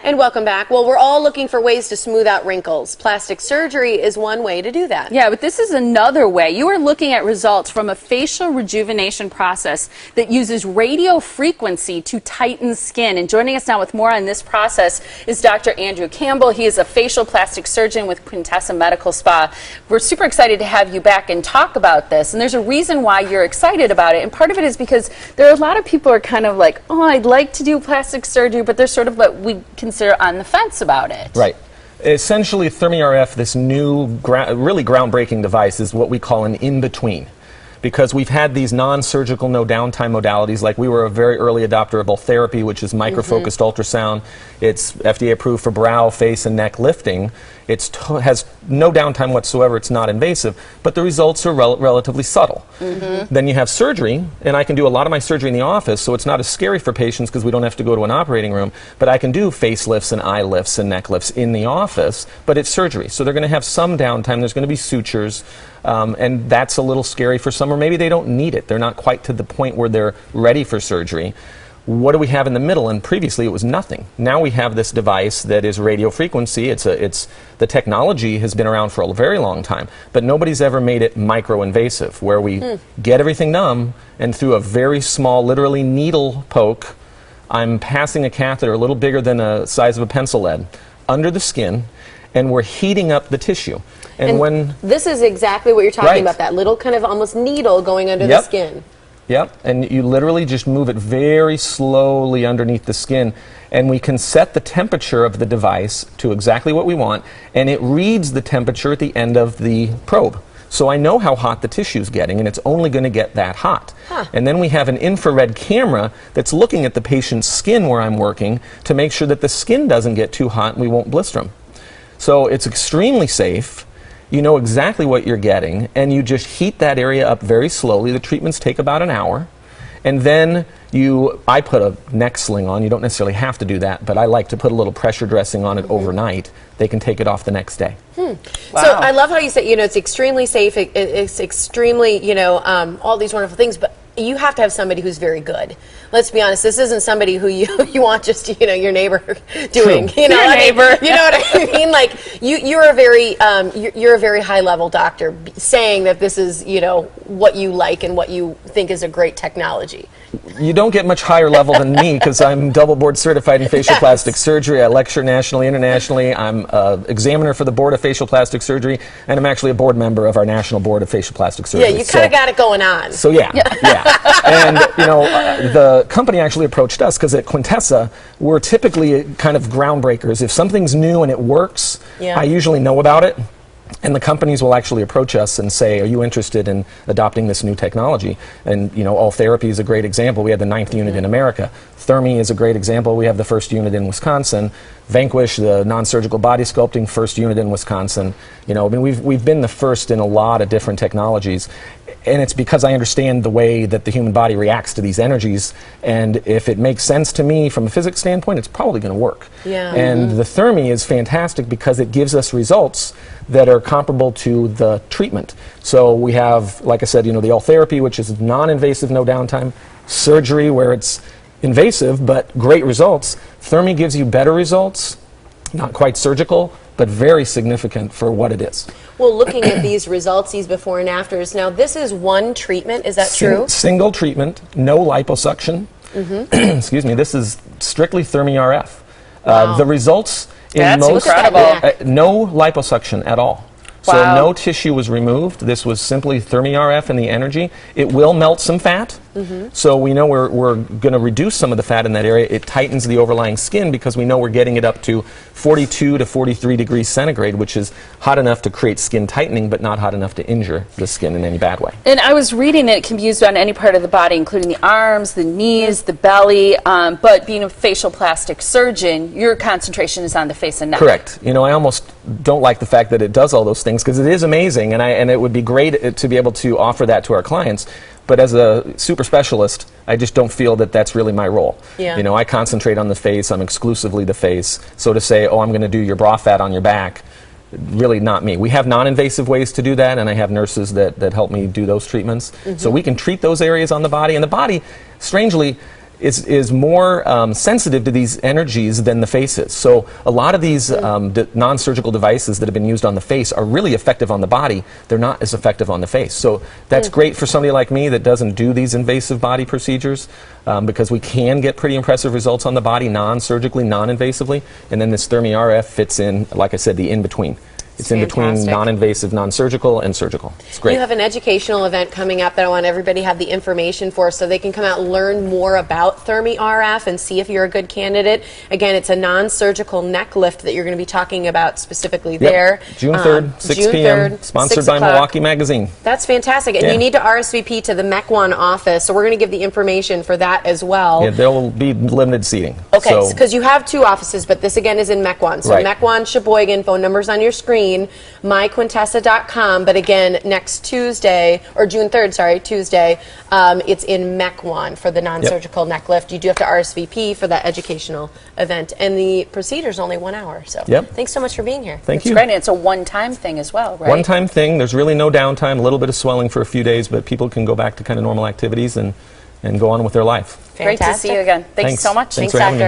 And welcome back. Well, we're all looking for ways to smooth out wrinkles. Plastic surgery is one way to do that. Yeah, but this is another way. You are looking at results from a facial rejuvenation process that uses radio frequency to tighten skin. And joining us now with more on this process is Dr. Andrew Campbell. He is a facial plastic surgeon with Quintessa Medical Spa. We're super excited to have you back and talk about this. And there's a reason why you're excited about it. And part of it is because there are a lot of people who are kind of like, oh, I'd like to do plastic surgery, but they're sort of what we consider on the fence about it. Right. Essentially, ThermiRF, this new, really groundbreaking device, is what we call an in-between. Because we've had these non-surgical, no downtime modalities, like we were a very early adopter of therapy, which is micro-focused ultrasound. It's FDA approved for brow, face, and neck lifting. It has no downtime whatsoever. It's not invasive, but the results are relatively subtle. Then you have surgery, and I can do a lot of my surgery in the office, so it's not as scary for patients because we don't have to go to an operating room, but I can do face lifts and eye lifts and neck lifts in the office, but it's surgery. So they're going to have some downtime. There's going to be sutures, and that's a little scary for some, or maybe they don't need it. They're not quite to the point where they're ready for surgery. What do we have in the middle? And previously it was nothing. Now we have this device that is radio frequency. The technology has been around for a very long time, but nobody's ever made it micro-invasive, where we get everything numb, and through a very small, literally needle poke, I'm passing a catheter a little bigger than the size of a pencil lead under the skin, and we're heating up the tissue. And when this is exactly what you're talking about, that little kind of almost needle going under the skin. Yep, and you literally just move it very slowly underneath the skin, and we can set the temperature of the device to exactly what we want, and it reads the temperature at the end of the probe. So I know how hot the tissue's getting, and it's only going to get that hot. And then we have an infrared camera that's looking at the patient's skin where I'm working to make sure that the skin doesn't get too hot and we won't blister them. So it's extremely safe. You know exactly what you're getting, and you just heat that area up very slowly. The treatments take about an hour, and then I put a neck sling on. You don't necessarily have to do that, but I like to put a little pressure dressing on it overnight. They can take it off the next day. Wow. So I love how you say, it's extremely safe, it's extremely, all these wonderful things, but you have to have somebody who's very good. Let's be honest, this isn't somebody who you want just, your neighbor doing. True. Your neighbor. You know what I mean? Like, you're a very high-level doctor saying that this is, what you like and what you think is a great technology. You don't get much higher level than me because I'm double board certified in facial plastic surgery. I lecture nationally, internationally. I'm an examiner for the Board of Facial Plastic Surgery, and I'm actually a board member of our National Board of Facial Plastic Surgery. Yeah, you kind of got it going on. So yeah. And the company actually approached us because at Quintessa, we're typically kind of groundbreakers. If something's new and it works, I usually know about it. And the companies will actually approach us and say, are you interested in adopting this new technology? And, All Therapy is a great example. We had the 9th unit in America. Thermi is a great example. We have the 1st unit in Wisconsin. Vanquish, the non-surgical body sculpting, 1st unit in Wisconsin. We've been the first in a lot of different technologies. And it's because I understand the way that the human body reacts to these energies. And if it makes sense to me from a physics standpoint, it's probably going to work. And the Thermi is fantastic because it gives us results that are comparable to the treatment. So we have, like I said, the All Therapy, which is non-invasive, no downtime. Surgery, where it's invasive, but great results. Thermi gives you better results, not quite surgical, but very significant for what it is. Well, looking at these results, these before and afters, now this is one treatment, is that true? Single treatment, no liposuction. Excuse me, this is strictly ThermiRF. The results in most, no liposuction at all. So no tissue was removed. This was simply ThermiRF and the energy. It will melt some fat. So we know we're going to reduce some of the fat in that area. It tightens the overlying skin because we know we're getting it up to 42 to 43 degrees centigrade, which is hot enough to create skin tightening, but not hot enough to injure the skin in any bad way. And I was reading that it can be used on any part of the body, including the arms, the knees, the belly, but being a facial plastic surgeon, your concentration is on the face and neck. Correct. I almost don't like the fact that it does all those things because it is amazing, and it would be great to be able to offer that to our clients. But as a super specialist, I just don't feel that that's really my role. I concentrate on the face. I'm exclusively the face. So to say, oh, I'm going to do your bra fat on your back, really not me. We have non-invasive ways to do that, and I have nurses that help me do those treatments. So we can treat those areas on the body. And the body, strangely, is more sensitive to these energies than the face is. So a lot of these non-surgical devices that have been used on the face are really effective on the body. They're not as effective on the face. So that's great for somebody like me that doesn't do these invasive body procedures, because we can get pretty impressive results on the body non-surgically, non-invasively. And then this ThermiRF fits in, like I said, the in-between. It's in between non-invasive, non-surgical, and surgical. It's great. You have an educational event coming up that I want everybody to have the information for, so they can come out and learn more about ThermiRF and see if you're a good candidate. Again, it's a non-surgical neck lift that you're going to be talking about specifically there. June 3rd, 6 June p.m., 3rd, sponsored 6 by o'clock. Milwaukee Magazine. That's fantastic. And you need to RSVP to the MEC1 office, so we're going to give the information for that as well. Yeah, there will be limited seating. Okay, because you have 2 offices, but this again is in MEC1. So MEC1, Sheboygan, phone number's on your screen, myquintessa.com. But again, next Tuesday, or June 3rd, sorry, Tuesday, it's in MEC1 for the non-surgical neck lift. You do have to RSVP for that educational event. And the procedure's only 1 hour. So thanks so much for being here. Thank you. It's great, and it's a one-time thing as well, right? One-time thing. There's really no downtime, a little bit of swelling for a few days, but people can go back to kind of normal activities and go on with their life. Great to see you again. Thanks so much. Thanks for having me.